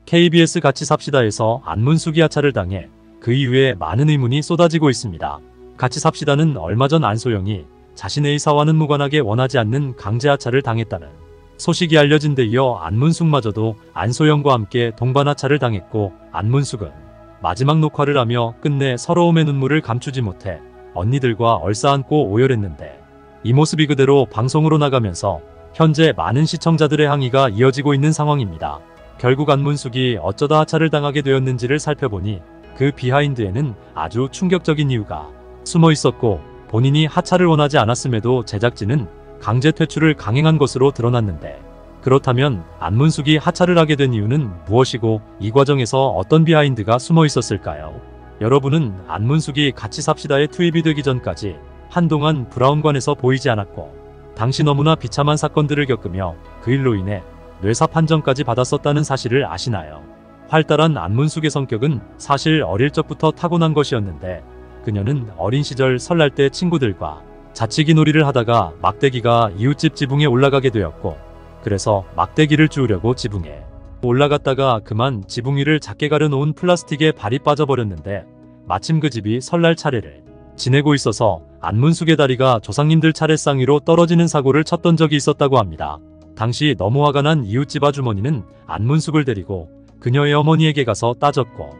KBS 같이 삽시다에서 안문숙이 하차를 당해 그 이후에 많은 의문이 쏟아지고 있습니다. 같이 삽시다는 얼마 전 안소영이 자신의 의사와는 무관하게 원하지 않는 강제 하차를 당했다는 소식이 알려진 데 이어 안문숙마저도 안소영과 함께 동반 하차를 당했고, 안문숙은 마지막 녹화를 하며 끝내 서러움의 눈물을 감추지 못해 언니들과 얼싸안고 오열했는데, 이 모습이 그대로 방송으로 나가면서 현재 많은 시청자들의 항의가 이어지고 있는 상황입니다. 결국 안문숙이 어쩌다 하차를 당하게 되었는지를 살펴보니 그 비하인드에는 아주 충격적인 이유가 숨어 있었고, 본인이 하차를 원하지 않았음에도 제작진은 강제 퇴출을 강행한 것으로 드러났는데, 그렇다면 안문숙이 하차를 하게 된 이유는 무엇이고 이 과정에서 어떤 비하인드가 숨어 있었을까요? 여러분은 안문숙이 같이 삽시다에 투입이 되기 전까지 한동안 브라운관에서 보이지 않았고, 당시 너무나 비참한 사건들을 겪으며 그 일로 인해 뇌사 판정까지 받았었다는 사실을 아시나요? 활달한 안문숙의 성격은 사실 어릴 적부터 타고난 것이었는데, 그녀는 어린 시절 설날 때 친구들과 자치기 놀이를 하다가 막대기가 이웃집 지붕에 올라가게 되었고, 그래서 막대기를 주우려고 지붕에 올라갔다가 그만 지붕 위를 작게 가려놓은 플라스틱에 발이 빠져버렸는데, 마침 그 집이 설날 차례를 지내고 있어서 안문숙의 다리가 조상님들 차례상 위로 떨어지는 사고를 쳤던 적이 있었다고 합니다. 당시 너무 화가 난 이웃집 아주머니는 안문숙을 데리고 그녀의 어머니에게 가서 따졌고,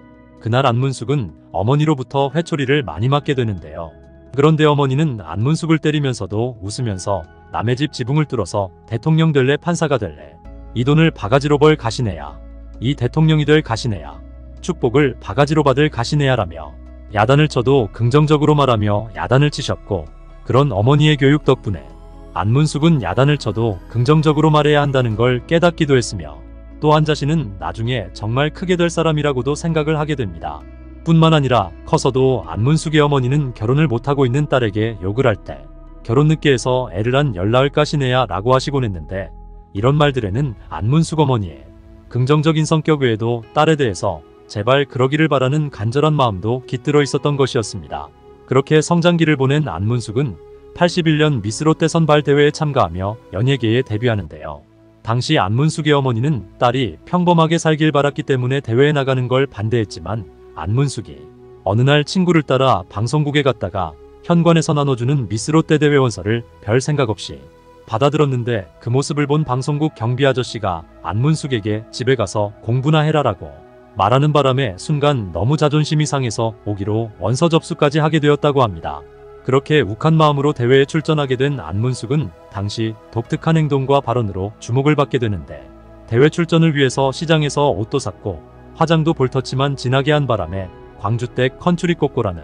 그날 안문숙은 어머니로부터 회초리를 많이 맞게 되는데요. 그런데 어머니는 안문숙을 때리면서도 웃으면서 남의 집 지붕을 뚫어서 대통령 될래 판사가 될래, 이 돈을 바가지로 벌 가시네야, 이 대통령이 될 가시네야, 축복을 바가지로 받을 가시네야 라며 야단을 쳐도 긍정적으로 말하며 야단을 치셨고, 그런 어머니의 교육 덕분에 안문숙은 야단을 쳐도 긍정적으로 말해야 한다는 걸 깨닫기도 했으며, 또한 자신은 나중에 정말 크게 될 사람이라고도 생각을 하게 됩니다. 뿐만 아니라 커서도 안문숙의 어머니는 결혼을 못하고 있는 딸에게 욕을 할 때 결혼 늦게 해서 애를 안 열 낳을 까시네야 라고 하시곤 했는데, 이런 말들에는 안문숙 어머니의 긍정적인 성격 외에도 딸에 대해서 제발 그러기를 바라는 간절한 마음도 깃들어 있었던 것이었습니다. 그렇게 성장기를 보낸 안문숙은 81년 미스 롯데 선발 대회에 참가하며 연예계에 데뷔하는데요. 당시 안문숙의 어머니는 딸이 평범하게 살길 바랐기 때문에 대회에 나가는 걸 반대했지만, 안문숙이 어느 날 친구를 따라 방송국에 갔다가 현관에서 나눠주는 미스 롯데 대회 원서를 별 생각 없이 받아들었는데, 그 모습을 본 방송국 경비 아저씨가 안문숙에게 집에 가서 공부나 해라라고 말하는 바람에 순간 너무 자존심이 상해서 오기로 원서 접수까지 하게 되었다고 합니다. 그렇게 욱한 마음으로 대회에 출전하게 된 안문숙은 당시 독특한 행동과 발언으로 주목을 받게 되는데, 대회 출전을 위해서 시장에서 옷도 샀고 화장도 볼터치만 진하게 한 바람에 광주댁 컨츄리 꼬꼬라는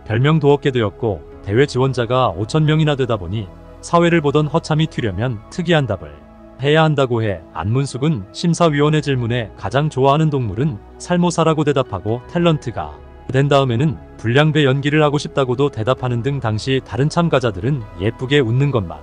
별명도 얻게 되었고, 대회 지원자가 5,000명이나 되다 보니 사회를 보던 허참이 튀려면 특이한 답을 해야 한다고 해 안문숙은 심사위원의 질문에 가장 좋아하는 동물은 살모사라고 대답하고, 탤런트가 된 다음에는 불량배 연기를 하고 싶다고도 대답하는 등 당시 다른 참가자들은 예쁘게 웃는 것만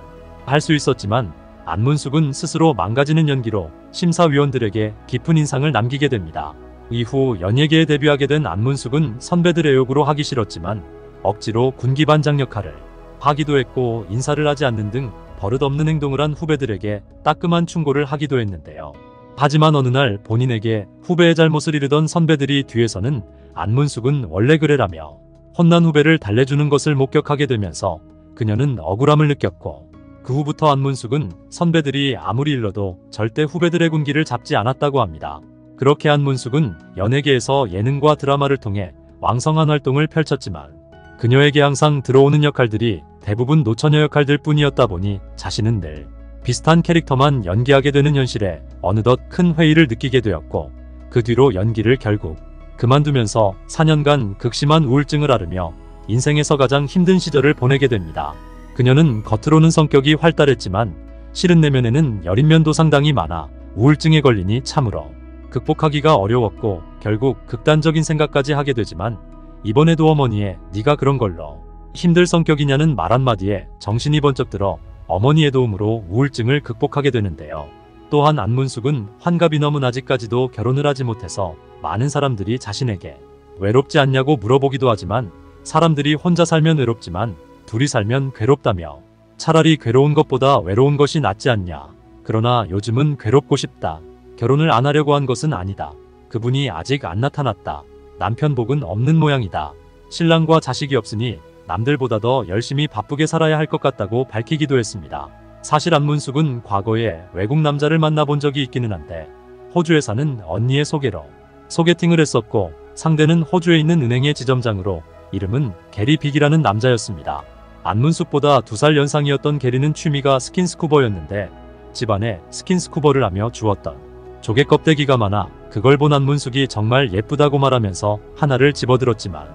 할 수 있었지만, 안문숙은 스스로 망가지는 연기로 심사위원들에게 깊은 인상을 남기게 됩니다. 이후 연예계에 데뷔하게 된 안문숙은 선배들의 욕으로 하기 싫었지만 억지로 군기반장 역할을 하기도 했고, 인사를 하지 않는 등 버릇없는 행동을 한 후배들에게 따끔한 충고를 하기도 했는데요. 하지만 어느 날 본인에게 후배의 잘못을 이르던 선배들이 뒤에서는 안문숙은 원래 그래라며 혼난 후배를 달래주는 것을 목격하게 되면서 그녀는 억울함을 느꼈고, 그 후부터 안문숙은 선배들이 아무리 일러도 절대 후배들의 군기를 잡지 않았다고 합니다. 그렇게 안문숙은 연예계에서 예능과 드라마를 통해 왕성한 활동을 펼쳤지만, 그녀에게 항상 들어오는 역할들이 대부분 노처녀 역할들 뿐이었다 보니 자신은 늘 비슷한 캐릭터만 연기하게 되는 현실에 어느덧 큰 회의를 느끼게 되었고, 그 뒤로 연기를 결국 그만두면서 4년간 극심한 우울증을 앓으며 인생에서 가장 힘든 시절을 보내게 됩니다. 그녀는 겉으로는 성격이 활달했지만 실은 내면에는 여린 면도 상당히 많아 우울증에 걸리니 참으로 극복하기가 어려웠고, 결국 극단적인 생각까지 하게 되지만, 이번에도 어머니의 "네가 그런 걸로 힘들 성격이냐는" 말 한마디에 정신이 번쩍 들어 어머니의 도움으로 우울증을 극복하게 되는데요. 또한 안문숙은 환갑이 넘은 아직까지도 결혼을 하지 못해서 많은 사람들이 자신에게 외롭지 않냐고 물어보기도 하지만, 사람들이 혼자 살면 외롭지만 둘이 살면 괴롭다며 차라리 괴로운 것보다 외로운 것이 낫지 않냐, 그러나 요즘은 괴롭고 싶다, 결혼을 안 하려고 한 것은 아니다, 그분이 아직 안 나타났다. 남편 복은 없는 모양이다. 신랑과 자식이 없으니 남들보다 더 열심히 바쁘게 살아야 할 것 같다고 밝히기도 했습니다. 사실 안문숙은 과거에 외국 남자를 만나본 적이 있기는 한데 호주에 사는 언니의 소개로 소개팅을 했었고 상대는 호주에 있는 은행의 지점장으로 이름은 게리 빅이라는 남자였습니다. 안문숙보다 2살 연상이었던 게리는 취미가 스킨스쿠버였는데 집안에 스킨스쿠버를 하며 주웠던 조개 껍데기가 많아 그걸 본 안문숙이 정말 예쁘다고 말하면서 하나를 집어들었지만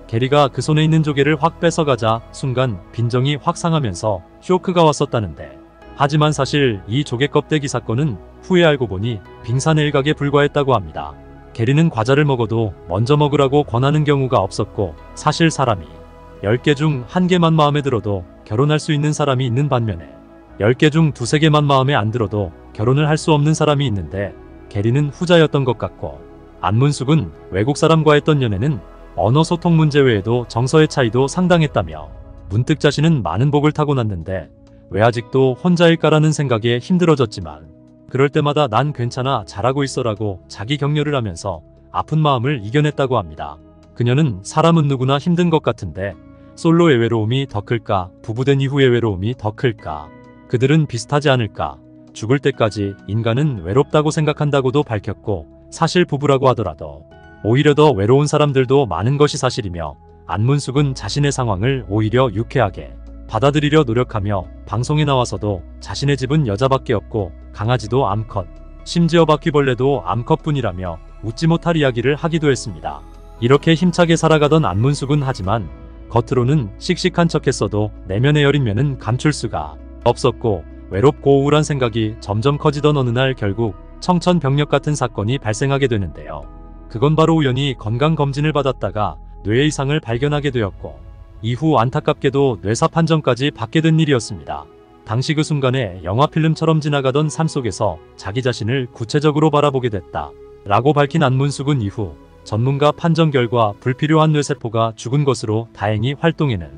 게리가 그 손에 있는 조개를 확 뺏어가자 순간 빈정이 확 상하면서 쇼크가 왔었다는데 하지만 사실 이 조개 껍데기 사건은 후에 알고 보니 빙산의 일각에 불과했다고 합니다. 게리는 과자를 먹어도 먼저 먹으라고 권하는 경우가 없었고 사실 사람이 10개 중 1개만 마음에 들어도 결혼할 수 있는 사람이 있는 반면에 10개 중 2~3개만 마음에 안 들어도 결혼을 할 수 없는 사람이 있는데 게리는 후자였던 것 같고 안문숙은 외국 사람과 했던 연애는 언어 소통 문제 외에도 정서의 차이도 상당했다며 문득 자신은 많은 복을 타고났는데 왜 아직도 혼자일까라는 생각에 힘들어졌지만 그럴 때마다 난 괜찮아 잘하고 있어라고 자기 격려를 하면서 아픈 마음을 이겨냈다고 합니다. 그녀는 사람은 누구나 힘든 것 같은데 솔로의 외로움이 더 클까 부부된 이후의 외로움이 더 클까 그들은 비슷하지 않을까 죽을 때까지 인간은 외롭다고 생각한다고도 밝혔고 사실 부부라고 하더라도 오히려 더 외로운 사람들도 많은 것이 사실이며 안문숙은 자신의 상황을 오히려 유쾌하게 받아들이려 노력하며 방송에 나와서도 자신의 집은 여자밖에 없고 강아지도 암컷 심지어 바퀴벌레도 암컷뿐이라며 웃지 못할 이야기를 하기도 했습니다. 이렇게 힘차게 살아가던 안문숙은 하지만 겉으로는 씩씩한 척했어도 내면의 여린 면은 감출 수가 없었고 외롭고 우울한 생각이 점점 커지던 어느 날 결국 청천벽력 같은 사건이 발생하게 되는데요. 그건 바로 우연히 건강검진을 받았다가 뇌 이상을 발견하게 되었고 이후 안타깝게도 뇌사 판정까지 받게 된 일이었습니다. 당시 그 순간에 영화 필름처럼 지나가던 삶 속에서 자기 자신을 구체적으로 바라보게 됐다 라고 밝힌 안문숙은 이후 전문가 판정 결과 불필요한 뇌세포가 죽은 것으로 다행히 활동에는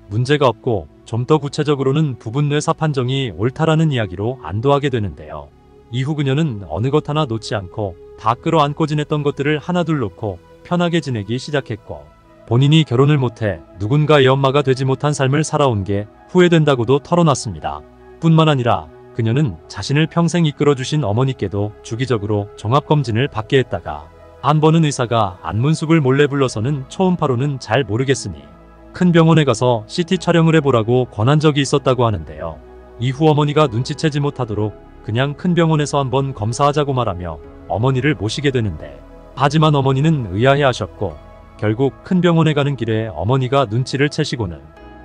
문제가 없고 좀 더 구체적으로는 부분 뇌사 판정이 옳다라는 이야기로 안도하게 되는데요. 이후 그녀는 어느 것 하나 놓지 않고 다 끌어안고 지냈던 것들을 하나둘 놓고 편하게 지내기 시작했고 본인이 결혼을 못해 누군가의 엄마가 되지 못한 삶을 살아온 게 후회된다고도 털어놨습니다. 뿐만 아니라 그녀는 자신을 평생 이끌어주신 어머니께도 주기적으로 종합검진을 받게 했다가 한 번은 의사가 안문숙을 몰래 불러서는 초음파로는 잘 모르겠으니 큰 병원에 가서 CT 촬영을 해보라고 권한 적이 있었다고 하는데요. 이후 어머니가 눈치채지 못하도록 그냥 큰 병원에서 한번 검사하자고 말하며 어머니를 모시게 되는데 하지만 어머니는 의아해하셨고 결국 큰 병원에 가는 길에 어머니가 눈치를 채시고는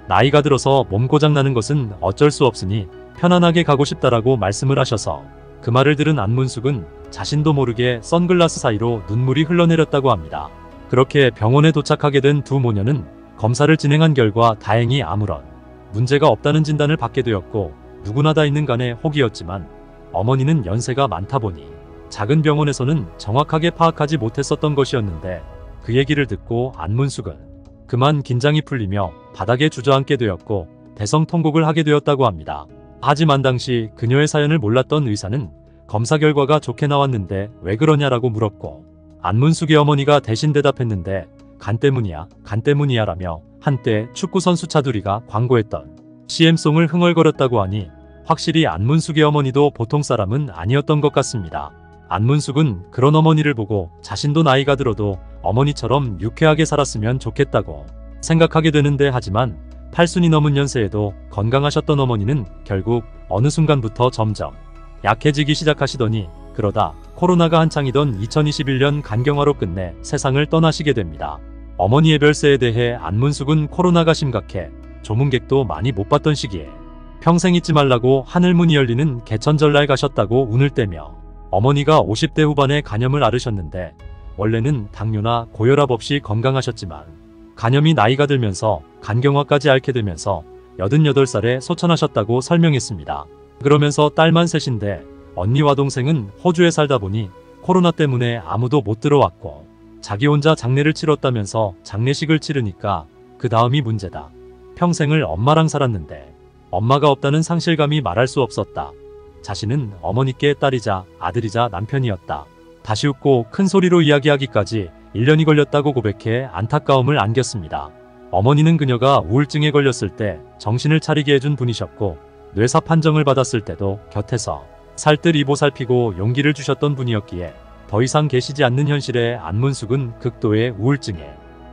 나이가 들어서 몸 고장나는 것은 어쩔 수 없으니 편안하게 가고 싶다라고 말씀을 하셔서 그 말을 들은 안문숙은 자신도 모르게 선글라스 사이로 눈물이 흘러내렸다고 합니다. 그렇게 병원에 도착하게 된 두 모녀는 검사를 진행한 결과 다행히 아무런 문제가 없다는 진단을 받게 되었고 누구나 다 있는 간의 혹이었지만 어머니는 연세가 많다 보니 작은 병원에서는 정확하게 파악하지 못했었던 것이었는데 그 얘기를 듣고 안문숙은 그만 긴장이 풀리며 바닥에 주저앉게 되었고 대성통곡을 하게 되었다고 합니다. 하지만 당시 그녀의 사연을 몰랐던 의사는 검사 결과가 좋게 나왔는데 왜 그러냐라고 물었고 안문숙의 어머니가 대신 대답했는데 간 때문이야 간 때문이야 라며 한때 축구선수 차두리가 광고했던 CM송을 흥얼거렸다고 하니 확실히 안문숙의 어머니도 보통 사람은 아니었던 것 같습니다. 안문숙은 그런 어머니를 보고 자신도 나이가 들어도 어머니처럼 유쾌하게 살았으면 좋겠다고 생각하게 되는데 하지만 80이 넘은 연세에도 건강하셨던 어머니는 결국 어느 순간부터 점점 약해지기 시작하시더니 그러다 코로나가 한창이던 2021년 간경화로 끝내 세상을 떠나시게 됩니다. 어머니의 별세에 대해 안문숙은 코로나가 심각해 조문객도 많이 못 봤던 시기에 평생 잊지 말라고 하늘문이 열리는 개천절날 가셨다고 운을 떼며 어머니가 50대 후반에 간염을 앓으셨는데 원래는 당뇨나 고혈압 없이 건강하셨지만 간염이 나이가 들면서 간경화까지 앓게 되면서 88살에 소천하셨다고 설명했습니다. 그러면서 딸만 셋인데 언니와 동생은 호주에 살다 보니 코로나 때문에 아무도 못 들어왔고 자기 혼자 장례를 치렀다면서 장례식을 치르니까 그 다음이 문제다. 평생을 엄마랑 살았는데 엄마가 없다는 상실감이 말할 수 없었다. 자신은 어머니께 딸이자 아들이자 남편이었다. 다시 웃고 큰 소리로 이야기하기까지 1년이 걸렸다고 고백해 안타까움을 안겼습니다. 어머니는 그녀가 우울증에 걸렸을 때 정신을 차리게 해준 분이셨고 뇌사 판정을 받았을 때도 곁에서 살뜰히 보살피고 용기를 주셨던 분이었기에 더 이상 계시지 않는 현실에 안문숙은 극도의 우울증에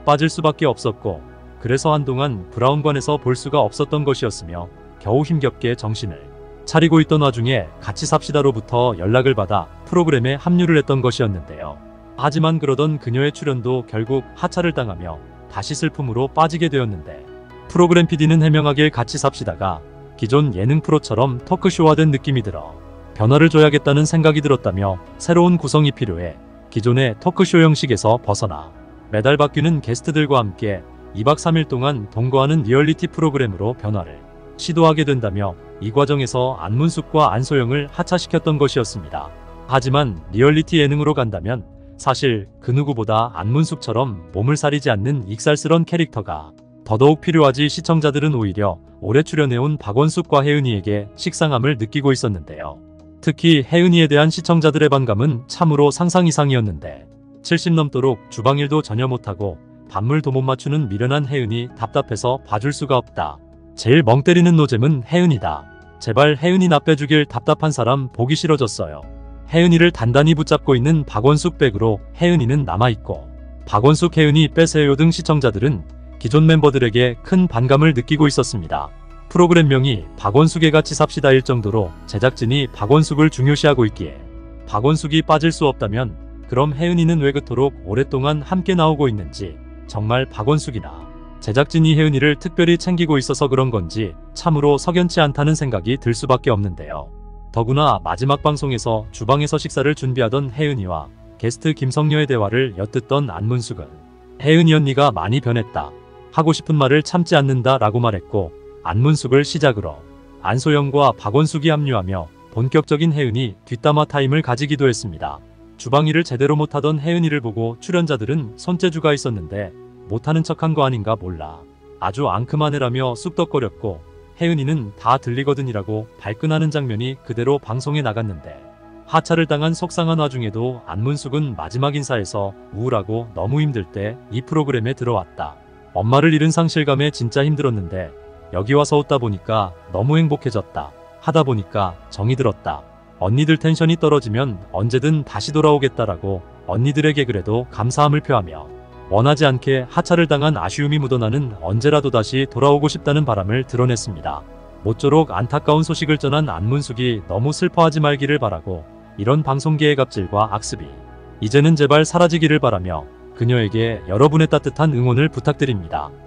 빠질 수밖에 없었고, 그래서 한동안 브라운관에서 볼 수가 없었던 것이었으며 겨우 힘겹게 정신을 차리고 있던 와중에 같이 삽시다로부터 연락을 받아 프로그램에 합류를 했던 것이었는데요. 하지만 그러던 그녀의 출연도 결국 하차를 당하며 다시 슬픔으로 빠지게 되었는데, 프로그램 PD는 해명하길 같이 삽시다가 기존 예능 프로처럼 토크쇼화된 느낌이 들어 변화를 줘야겠다는 생각이 들었다며 새로운 구성이 필요해 기존의 토크쇼 형식에서 벗어나 매달 바뀌는 게스트들과 함께 2박 3일 동안 동거하는 리얼리티 프로그램으로 변화를 시도하게 된다며 이 과정에서 안문숙과 안소영을 하차시켰던 것이었습니다. 하지만 리얼리티 예능으로 간다면 사실 그 누구보다 안문숙처럼 몸을 사리지 않는 익살스런 캐릭터가 더더욱 필요하지. 시청자들은 오히려 오래 출연해온 박원숙과 혜은이에게 식상함을 느끼고 있었는데요. 특히 혜은이에 대한 시청자들의 반감은 참으로 상상 이상이었는데, 70 넘도록 주방일도 전혀 못하고 밥물도 못 맞추는 미련한 혜은이 답답해서 봐줄 수가 없다. 제일 멍 때리는 노잼은 혜은이다. 제발 혜은이 나 빼주길. 답답한 사람 보기 싫어졌어요. 혜은이를 단단히 붙잡고 있는 박원숙 백으로 혜은이는 남아있고, 박원숙 혜은이 빼세요 등 시청자들은 기존 멤버들에게 큰 반감을 느끼고 있었습니다. 프로그램명이 박원숙의 같이 삽시다일 정도로 제작진이 박원숙을 중요시하고 있기에 박원숙이 빠질 수 없다면 그럼 혜은이는 왜 그토록 오랫동안 함께 나오고 있는지, 정말 박원숙이나 제작진이 혜은이를 특별히 챙기고 있어서 그런 건지 참으로 석연치 않다는 생각이 들 수밖에 없는데요. 더구나 마지막 방송에서 주방에서 식사를 준비하던 혜은이와 게스트 김성녀의 대화를 엿듣던 안문숙은 혜은이 언니가 많이 변했다. 하고 싶은 말을 참지 않는다 라고 말했고, 안문숙을 시작으로 안소영과 박원숙이 합류하며 본격적인 혜은이 뒷담화 타임을 가지기도 했습니다. 주방일을 제대로 못하던 혜은이를 보고 출연자들은 손재주가 있었는데 못하는 척한 거 아닌가 몰라. 아주 앙큼하네라며 쑥덕거렸고, 혜은이는 다 들리거든이라고 발끈하는 장면이 그대로 방송에 나갔는데, 하차를 당한 속상한 와중에도 안문숙은 마지막 인사에서 우울하고 너무 힘들 때 이 프로그램에 들어왔다. 엄마를 잃은 상실감에 진짜 힘들었는데 여기 와서 웃다 보니까 너무 행복해졌다. 하다 보니까 정이 들었다. 언니들 텐션이 떨어지면 언제든 다시 돌아오겠다라고 언니들에게 그래도 감사함을 표하며 원하지 않게 하차를 당한 아쉬움이 묻어나는 언제라도 다시 돌아오고 싶다는 바람을 드러냈습니다. 모쪼록 안타까운 소식을 전한 안문숙이 너무 슬퍼하지 말기를 바라고, 이런 방송계의 갑질과 악습이 이제는 제발 사라지기를 바라며 그녀에게 여러분의 따뜻한 응원을 부탁드립니다.